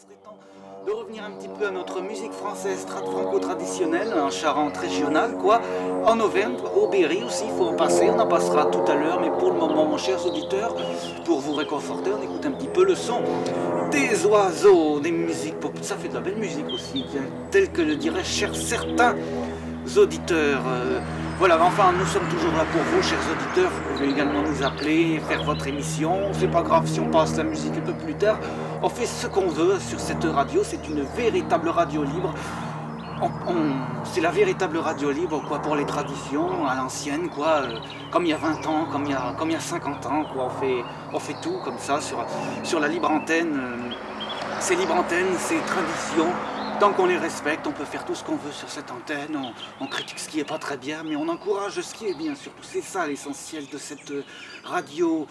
serait temps de revenir un petit peu à notre musique française franco-traditionnelle, en Charente régionale, quoi. En Auvergne, au Berry aussi, il faut en passer. On en passera tout à l'heure, mais pour le moment, mon chers auditeurs, pour vous réconforter, on écoute un petit peu le son des oiseaux, des musiques pop. Ça fait de la belle musique aussi, tel que le diraient certains auditeurs. Voilà, enfin, nous sommes toujours là pour vous, chers auditeurs. Vous pouvez également nous appeler, faire votre émission. C'est pas grave si on passe la musique un peu plus tard. On fait ce qu'on veut sur cette radio. C'est une véritable radio libre. C'est la véritable radio libre, quoi, pour les traditions à l'ancienne, quoi. Comme il y a 20 ans, comme il y a 50 ans, quoi. On fait tout comme ça sur la libre antenne. Ces libres antennes, ces traditions. Tant qu'on les respecte, on peut faire tout ce qu'on veut sur cette antenne, on critique ce qui n'est pas très bien, mais on encourage ce qui est bien surtout. C'est ça l'essentiel de cette radio,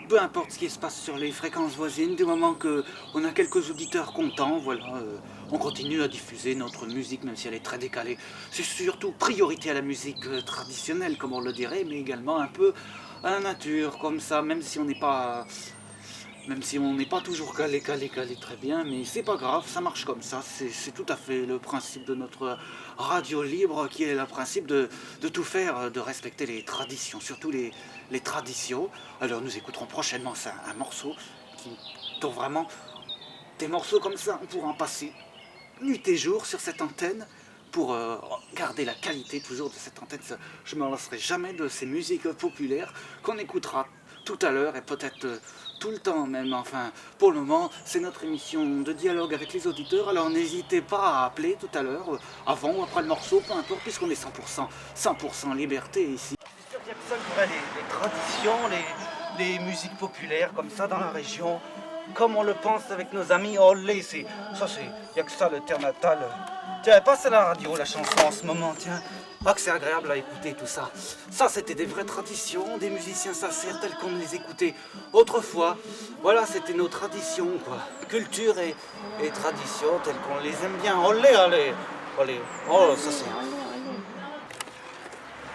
peu importe ce qui se passe sur les fréquences voisines, du moment qu'on a quelques auditeurs contents, voilà, on continue à diffuser notre musique, même si elle est très décalée. C'est surtout priorité à la musique traditionnelle, comme on le dirait, mais également un peu à la nature, comme ça, même si on n'est pas... Même si on n'est pas toujours calé très bien, mais c'est pas grave, ça marche comme ça. C'est tout à fait le principe de notre radio libre, qui est le principe de tout faire, de respecter les traditions, surtout les traditions. Alors nous écouterons prochainement ça, un morceau qui dont vraiment des morceaux comme ça, on pourra en passer nuit et jour sur cette antenne pour garder la qualité toujours de cette antenne. Je ne me lasserai jamais de ces musiques populaires qu'on écoutera tout à l'heure et peut-être tout le temps même. Enfin, pour le moment, c'est notre émission de dialogue avec les auditeurs. Alors n'hésitez pas à appeler tout à l'heure, avant ou après le morceau, peu importe, puisqu'on est 100% liberté ici. Je suis sûr qu'il y a personne qui aurait les traditions, les musiques populaires comme ça dans la région, comme on le pense avec nos amis. Olé, il n'y a que ça le terre natal. Tiens, passe à la radio la chanson en ce moment, tiens. Ah que c'est agréable à écouter tout ça. Ça c'était des vraies traditions, des musiciens sincères tels qu'on les écoutait autrefois. Voilà, c'était nos traditions, quoi. Culture et tradition telles qu'on les aime bien. Olé, allez, allez. Oh, ça c'est...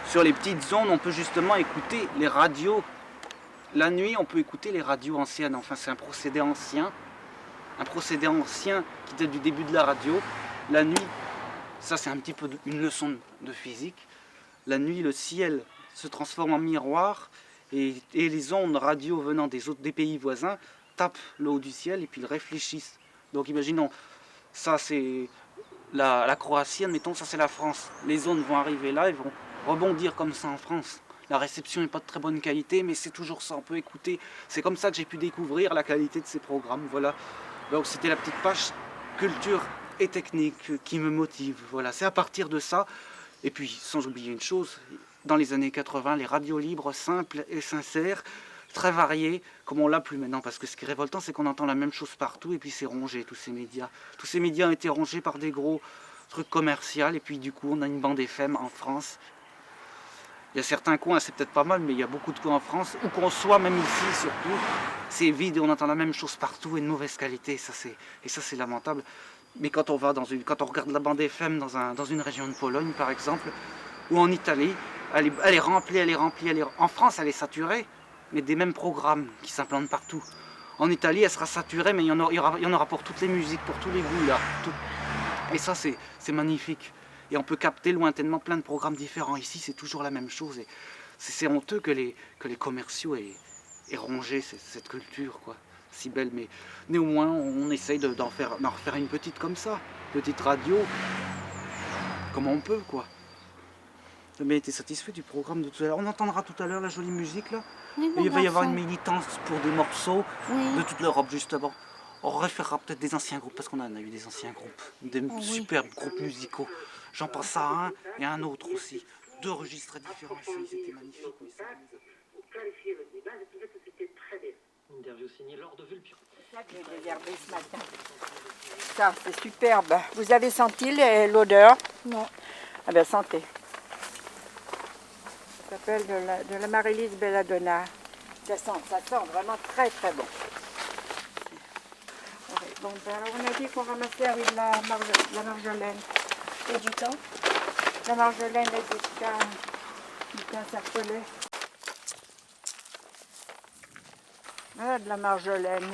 Sur les petites ondes, on peut justement écouter les radios. La nuit, on peut écouter les radios anciennes. Enfin, c'est un procédé ancien qui date du début de la radio. La nuit, ça c'est un petit peu une leçon de physique. La nuit, le ciel se transforme en miroir et les ondes radio venant des pays voisins tapent le haut du ciel et puis ils réfléchissent. Donc imaginons, ça c'est la Croatie, admettons, ça c'est la France. Les ondes vont arriver là et vont rebondir comme ça en France. La réception n'est pas de très bonne qualité, mais c'est toujours ça, on peut écouter. C'est comme ça que j'ai pu découvrir la qualité de ces programmes. Voilà. Donc c'était la petite page culture et technique qui me motive. Voilà, c'est à partir de ça. Et puis, sans oublier une chose, dans les années 80, les radios libres, simples et sincères, très variées, comme on l'a plus maintenant. Parce que ce qui est révoltant, c'est qu'on entend la même chose partout et puis c'est rongé, tous ces médias. Tous ces médias ont été rongés par des gros trucs commerciaux et puis du coup, on a une bande FM en France. Il y a certains coins, c'est peut-être pas mal, mais il y a beaucoup de coins en France, où qu'on soit, même ici surtout, c'est vide et on entend la même chose partout et de mauvaise qualité. Ça c'est lamentable. Mais quand on regarde la bande FM dans une région de Pologne, par exemple, ou en Italie, elle est remplie. En France, elle est saturée, mais des mêmes programmes qui s'implantent partout. En Italie, elle sera saturée, mais il y en aura pour toutes les musiques, pour tous les goûts, là. Et ça, c'est magnifique. Et on peut capter lointainement plein de programmes différents. Ici, c'est toujours la même chose. Et c'est honteux que les commerciaux aient rongé cette culture, quoi. Si belle, mais néanmoins, on essaye d'en refaire une petite comme ça. Petite radio, comme on peut, quoi. J'ai bien été satisfait du programme de tout à l'heure. On entendra tout à l'heure la jolie musique, là. Oui, et il va y avoir garçon. une militance pour des morceaux Oui. de toute l'Europe, justement. On référera peut-être des anciens groupes, parce qu'on en a eu des anciens groupes, des superbes groupes musicaux. J'en passe à un et à un autre aussi. 2 registres différents ici, c'était magnifique. Mais ça... clarifier le débat, je trouvais que c'était très bien. Interview signée Laure de Vulpian. Ça que j'ai désherbé ce matin. Ça, c'est superbe. Vous avez senti l'odeur? Non. Ah ben, sentez. Ça s'appelle de la Marylis Belladonna. Ça sent vraiment très très bon. Ouais, bon, ben, alors on a dit qu'on ramassait avec de la marjolaine. Et du temps? La marjolaine et du thym serpelet. Voilà de la marjolaine.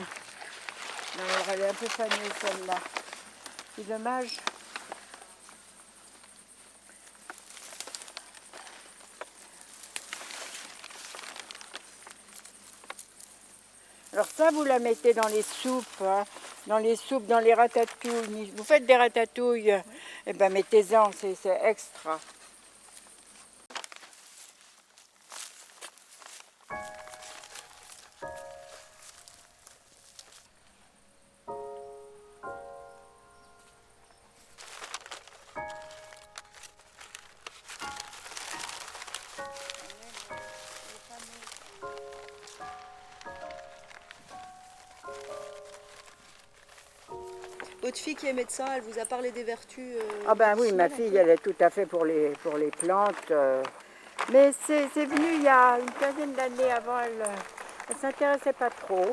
Alors, elle est un peu fanée celle-là. C'est dommage. Alors ça, vous la mettez dans les soupes, hein, dans les ratatouilles. Vous faites des ratatouilles, eh ben mettez-en, c'est extra. Votre fille qui est médecin, elle vous a parlé des vertus Ah ben oui, ma fille, elle est tout à fait pour les plantes. Mais c'est venu il y a une quinzaine d'années avant, elle ne s'intéressait pas trop.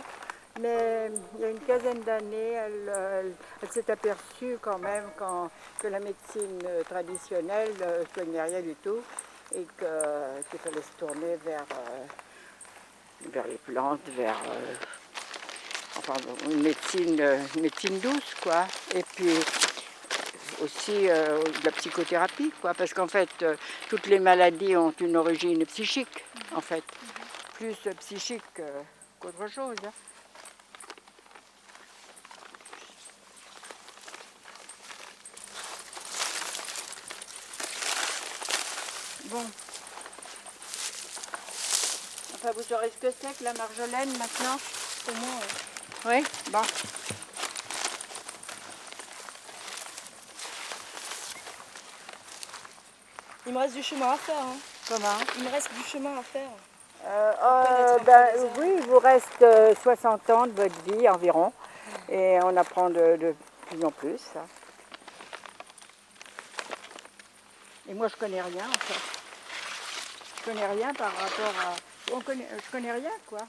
Mais il y a une quinzaine d'années, elle s'est aperçue quand même que la médecine traditionnelle ne soignait rien du tout et qu'il fallait se tourner vers les plantes, enfin, une médecine douce, quoi. Et puis aussi de la psychothérapie, quoi. Parce qu'en fait, toutes les maladies ont une origine psychique, en fait. Plus psychique qu'autre chose. Hein. Bon. Enfin, vous saurez ce que c'est que la marjolaine maintenant? Pour moi, Oui, bon. il me reste du chemin à faire. Hein. Comment? Il me reste du chemin à faire. Oui, il vous reste 60 ans de votre vie environ. Et on apprend de plus en plus. Hein. Et moi, je connais rien, en fait. Je connais rien par rapport à... Je connais rien, quoi.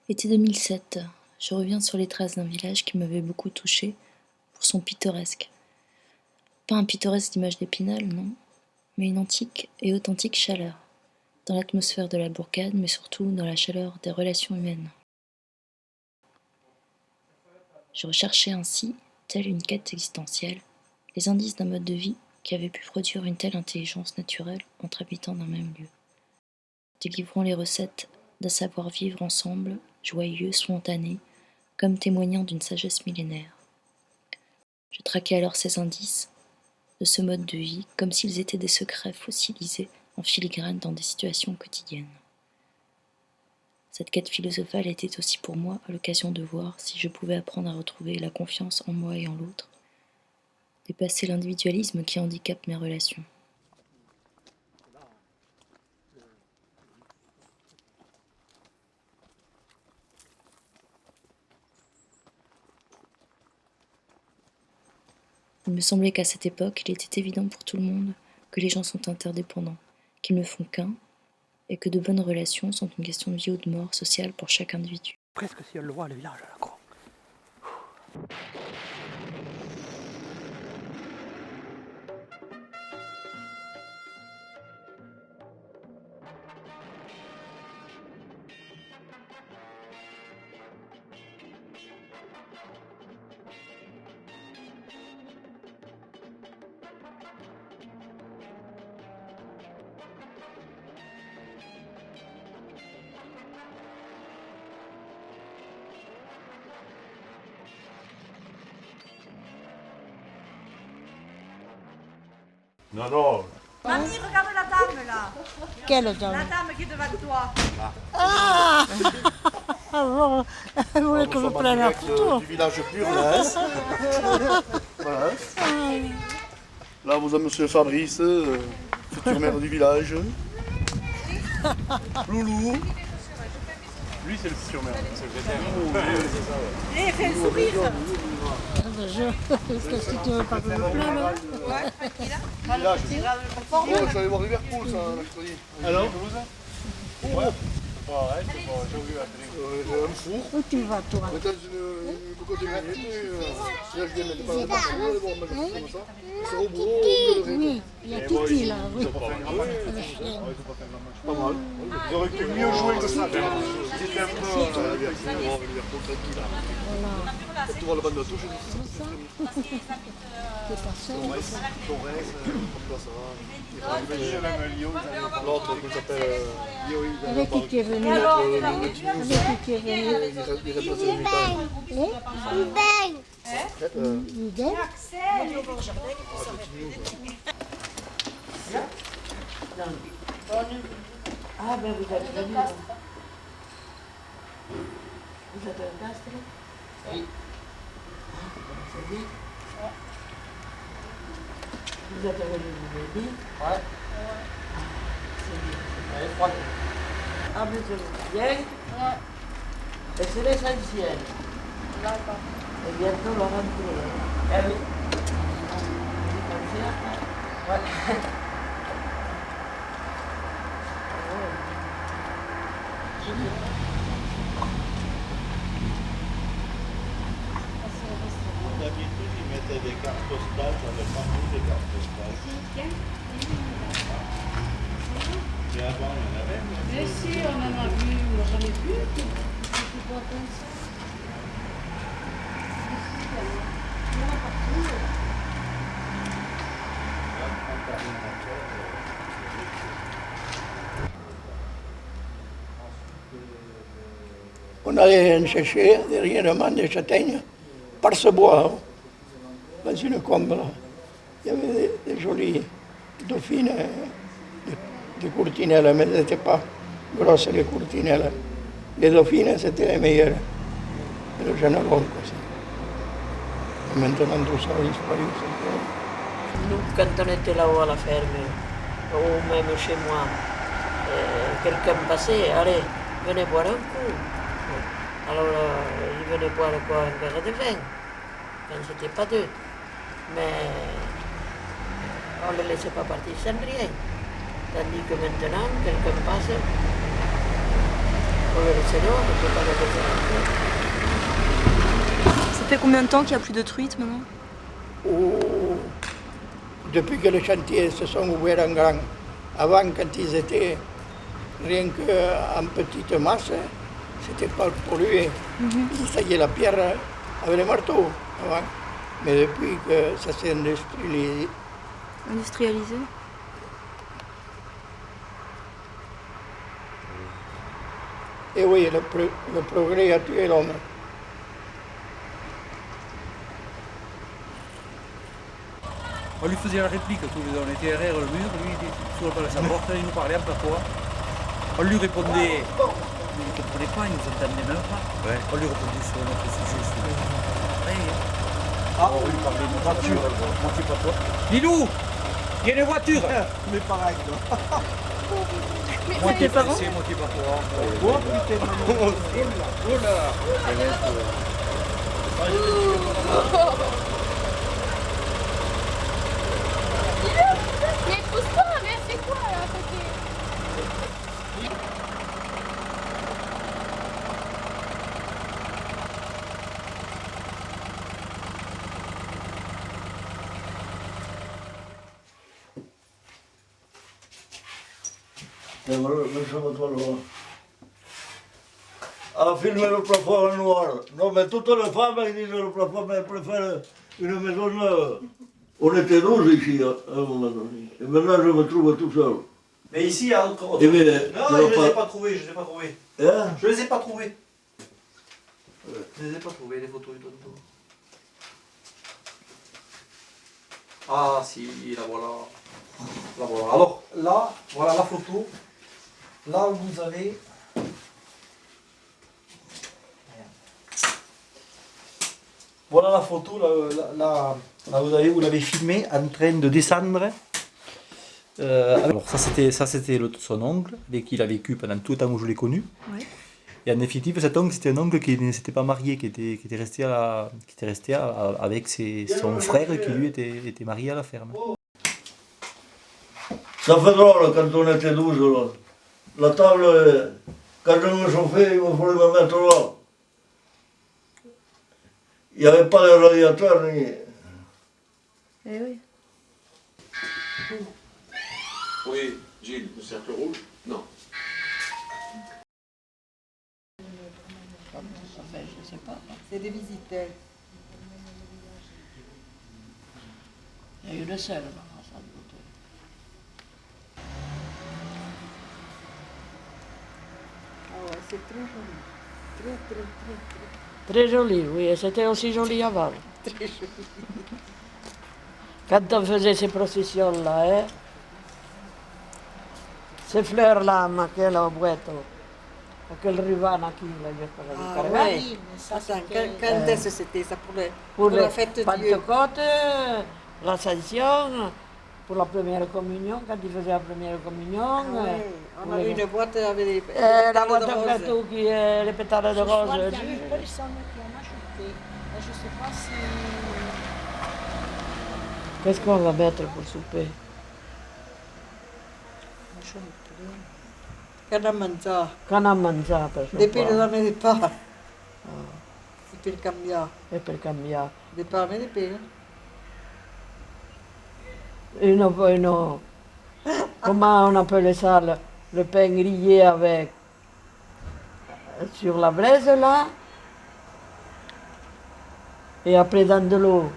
Été 2007, je reviens sur les traces d'un village qui m'avait beaucoup touchée pour son pittoresque. Pas un pittoresque d'image d'Épinal, non, mais une antique et authentique chaleur, dans l'atmosphère de la bourgade, mais surtout dans la chaleur des relations humaines. Je recherchais ainsi, telle une quête existentielle, les indices d'un mode de vie qui avait pu produire une telle intelligence naturelle entre habitants d'un même lieu. Délivrant les recettes d'un savoir-vivre ensemble, joyeux, spontané, comme témoignant d'une sagesse millénaire. Je traquais alors ces indices de ce mode de vie comme s'ils étaient des secrets fossilisés en filigrane dans des situations quotidiennes. Cette quête philosophale était aussi pour moi l'occasion de voir si je pouvais apprendre à retrouver la confiance en moi et en l'autre, dépasser l'individualisme qui handicape mes relations. Il me semblait qu'à cette époque, il était évident pour tout le monde que les gens sont interdépendants, qu'ils ne font qu'un, et que de bonnes relations sont une question de vie ou de mort sociale pour chaque individu. Presque si elle le voit, le village, là, quoi. Non, non. Mamie, regarde la dame là. Quelle dame? La dame qui est devant toi. Ah bon, vous voulez que je prenne la photo? Du village Purnès. Voilà. Là, vous avez monsieur Fabrice, futur maire du village. Loulou. Lui, c'est le futur maire, c'est Et fais le sourire. Qu'est-ce que tu veux pas que je me plains, là? Village. Oh, je suis allé voir Liverpool, ça, mercredi. Alors Oh, pas, hein, j'ai vu la télé. Un four. Où tu vas, toi? Dans une cocotte de minutes. Là, je viens de pas la passer, bon, mais comme ça. C'est au boulot, on peut le Oui, il y a Titi là, oui. Pas mal. Ils auraient pu mieux jouer que ça. Ils étaient un peu... Tu vois le banc de touche, C'est pas seul. Torres, comme ça, ça va. Imagine même Lyon. L'autre, qui s'appelle Lio, Avec qui tu es venu? Avec qui tu es venu? il répète le mi-temps. Miguel? Ah ben vous êtes venu. Vous êtes un castre? Oui. C'est dit? Vous êtes venu vous aider? Ouais. C'est bien. Ah mais c'est bien. Ouais. Et c'est l'essentiel. D'accord. Et bientôt la rentrée. Ah oui. Ouais. D'habitude, ils mettaient des cartes postales, j'en ai pas mis des cartes postales. Et avant, il y en avait. Mais si, on en a vu, on n'a jamais vu. C'est pas comme ça. Il y en a partout. On allait chercher dernièrement des châtaignes par ce bois, dans une comble. Il y avait des jolies dauphines, des courtinelles, mais elles n'étaient pas grosses les courtinelles. Les dauphines, c'était les meilleures. Et le Général aussi. Et maintenant tout ça a disparu. Nous, quand on était là-haut à la ferme, ou même chez moi, quelqu'un passait, allez, venez boire un coup. Alors, ils venaient boire quoi, un verre de vin, quand c'était pas deux. Mais on ne les laissait pas partir sans rien. Tandis que maintenant, quelqu'un passe, on le laisse dehors, on ne peut pas le laisser rentrer. Ça fait combien de temps qu'il n'y a plus de truites maintenant? Depuis que les chantiers se sont ouverts en grand, avant quand ils étaient rien qu'en petite masse, c'était pas pollué. Ils taillaient la pierre avec les marteaux avant. Mais depuis que ça s'est industrialisé. Industrialisé? Et oui, le progrès a tué l'homme. On lui faisait la réplique tous les deux, on était derrière le mur, lui il était sur sa porte, il nous parlait en patois. On lui répondait, il ne comprenait pas, il ne nous entendait même pas. Ouais. On lui répondait sur notre sujet. Ah, on lui parlait d'une voiture, moitié patois. Lilou, il y a une voiture. Mais pareil, quoi. Moitié français, moitié patois. Oh putain, oh là. Mais pousse-toi, mais c'est quoi là à côté? Et voilà, laissez-moi le voir. Ah, filmer le plafond en noir. Non, mais toutes les femmes, elles disent le plafond, mais elles préfèrent une maison neuve. On était 12 ici, à un moment donné. Et maintenant, je me trouve tout seul. Mais ici, il y a encore. Eh bien, non, je ne les ai pas trouvés, je ne les ai pas trouvés. Hein? Je les ai pas trouvés. Je les ai pas trouvés, les photos du tonton. Ah si, la voilà. La voilà. Alors là, voilà la photo. Là où vous avez. Voilà la photo, là vous l'avez filmé en train de descendre. Alors ça c'était son oncle, avec qui il a vécu pendant tout le temps où je l'ai connu. Ouais. Et en définitive, cet oncle, c'était un oncle qui ne s'était pas marié, qui était resté, avec son frère qui lui était marié à la ferme. Ça fait drôle quand on était 12 là. La table quand je me chauffais, il me fallait me mettre là. Il n'y avait pas de radiateur ni... Eh oui. Oui, Gilles, le cercle rouge? Non. Je sais pas. C'est des visiteurs. Il y a eu le seul, sans doute. Ah ouais, c'est très joli. Très, très, très, très. Très joli, oui, et c'était aussi joli avant. Très joli. Quand on faisait ces processions-là, hein, ces fleurs-là, quel abueto, quel rivana qui là, Ah oui, mais ça, quand est-ce que c'était ça pour la fête de Dieu? Pentecôte, l'Ascension, pour la première communion, quand ils faisaient la première communion. Ah oui, on avait une boîte avec des la boîte pétales de en rose. gâteau qui est les pétales de rose. Il y a eu personne qui en a acheté. Et je ne sais pas si... Qu'est-ce qu'on va mettre pour souper? Canamanza. Canamanza, per Dipende da me di pane. Per cambiare. E per cambiare. Di pane dipende. Comment on appelle ça, le pain grillé avec, sur la braise là, et après dans de l'eau,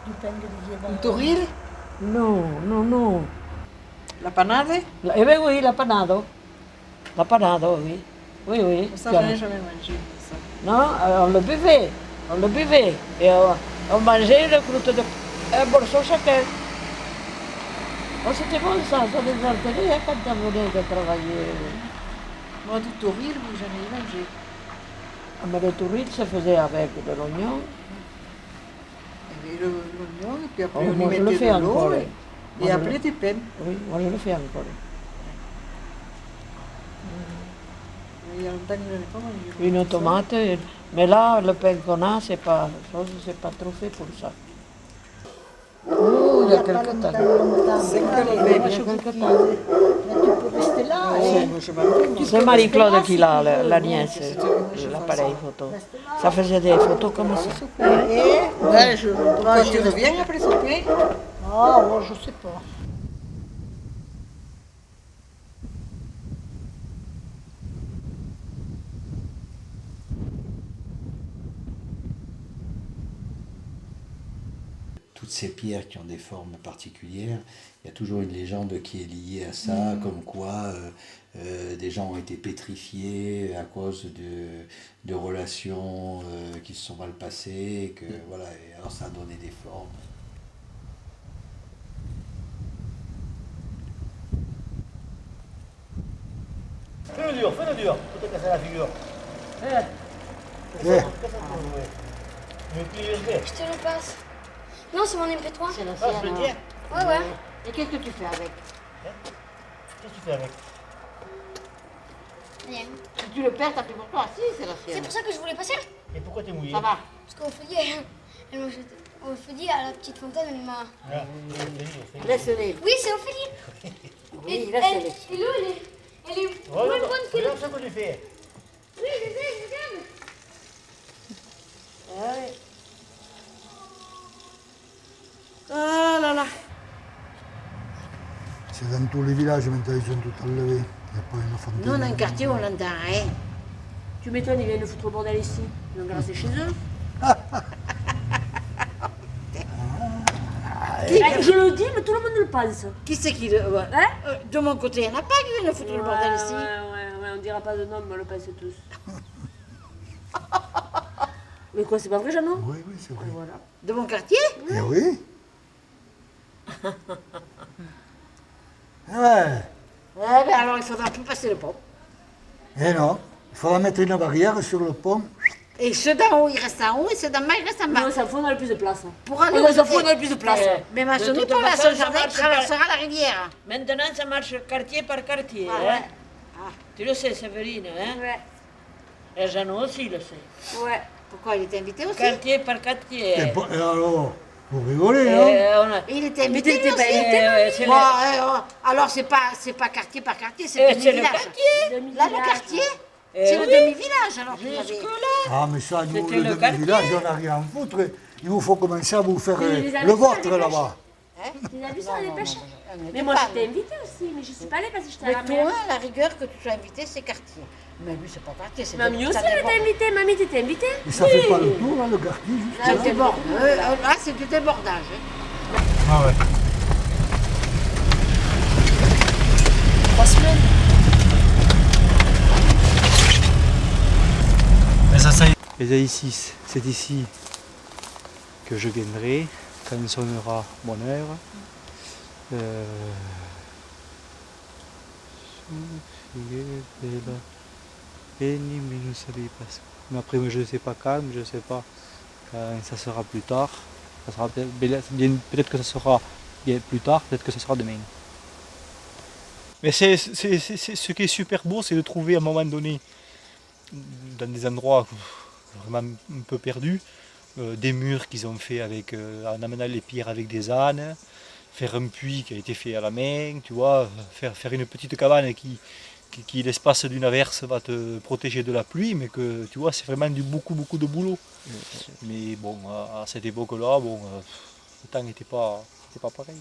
Du pain grillé dans Un torril? Non. La panade? Eh bien oui, la panado. La panado, oui. Oui. Ça, je n'ai jamais mangé. Ça. Non, on le buvait. Et on mangeait le croûte de un morceau chacun. Oh, c'était bon ça désaltérait quand on venait de travailler. Moi, du torril, vous j'en ai mangé. Ah, mais le touril se faisait avec de l'oignon. Et l'oignon, et puis après Oh, on y moi, je le mettait fais de l'eau. encore. Et après du pain. Oui, moi je le fais encore. Il y a longtemps que je n'ai pas mangé. Une tomate, mais là, le pain qu'on a, c'est pas trop fait pour ça. Oh, il y a quelque temps. C'est que le pain. Il y a quelque temps. Mais tu peux rester là. Hein. C'est Marie-Claude qui l'a, la nièce, l'appareil photo. Ça faisait des photos comme ça. Ouais, pourquoi tu reviens après souper? Ah, moi, je ne sais pas. Toutes ces pierres qui ont des formes particulières, il y a toujours une légende qui est liée à ça, comme quoi des gens ont été pétrifiés à cause de relations qui se sont mal passées, que voilà, et alors ça a donné des formes. Fais-le dur, tout est cassé la figure. Je te le passe. Non, c'est mon MP3. C'est la Ah, je sienne. le tiens. Ouais. Et qu'est-ce que tu fais avec? Qu'est-ce que tu fais avec? Rien. Si tu le perds, t'as plus pour toi. Si, c'est la sienne. C'est pour ça que je voulais passer. Et pourquoi t'es mouillé? Ça va. Parce qu'Ophélie, à la petite fontaine, elle m'a... Laisse-les. Oui, c'est Ophélie. Oui, laisse-les. Et l'eau, elle est moins bonne que Regarde ce que tu fais. Oui, regarde. Ouais. Ah là là. C'est dans tous les villages maintenant, ils sont tous enlevés. Il n'y a pas une fontaine. Nous, dans un quartier, on l'entend rien. Tu m'étonnes, ils viennent foutre le bordel ici. Ils vont rester chez eux. Je le dis, mais tout le monde le pense. Qui c'est qui le... Hein? De mon côté, il n'y en a pas qui viennent foutre le bordel ici. Ouais, on dira pas de nom, mais on le pense tous. Mais quoi, c'est pas vrai, Jeannot? Oui, c'est vrai. Voilà. De mon quartier? Eh oui. Ouais. Eh bien alors il faudra plus passer le pont. Eh non, il faudra mettre une barrière sur le pont. Et ceux d'en haut, ils restent en haut et ceux d'en bas, ils restent en bas. Non, ça fout, on a le plus de place. Pour aller On s'en fout, on a le plus de place. Mais ma De chenille, toute pour la façon, seule ça jardin, marche traversera la rivière. Maintenant, ça marche quartier par quartier. Ah, hein. ouais. Tu le sais, Séverine, hein? Ouais. Et Jeannot aussi le sait. Ouais. Pourquoi il était invité aussi? Quartier par quartier. Et alors, Vous rigolez, non? Il était invité, était pas aussi. invité, Bon, alors c'est pas quartier par quartier, c'est c'est le demi-village. quartier. Là, le quartier, Eh c'est le oui. demi-village. Alors qu'il y avait... Ah, mais ça, nous, C'était le le demi-village, on n'a rien à foutre. Il vous faut commencer à vous faire Mais les amis, le ça, vôtre les là-bas. Tu as vu ça, les pêches on n'était Mais moi, pas, j'étais invitée aussi, mais je suis pas allée parce que j'étais à Mais la mer. toi, la rigueur que tu sois invité, c'est quartier. Mais lui, c'est pas quartier, c'est Mamie aussi, ça elle déborde. était invitée. Mamie, t'étais invitée Et ça fait pas le tour, là, le quartier, juste Ça là? déborde. Là, c'est du débordage. Hein. Ah ouais. 3 semaines. Et là, ici, c'est ici que je viendrai quand il sonnera mon heure. Mais après, je ne sais pas quand, je ne sais pas quand ça sera plus tard. Ça sera peut-être que ça sera bien plus tard, peut-être que ça sera demain. Mais ce qui est super beau, c'est de trouver à un moment donné, dans des endroits vraiment un peu perdus, des murs qu'ils ont fait avec, en amenant les pierres avec des ânes, faire un puits qui a été fait à la main, tu vois, faire une petite cabane qui l'espace d'une averse va te protéger de la pluie, mais que tu vois, c'est vraiment beaucoup de boulot. Mais bon, à cette époque-là, bon, le temps n'était pas pareil.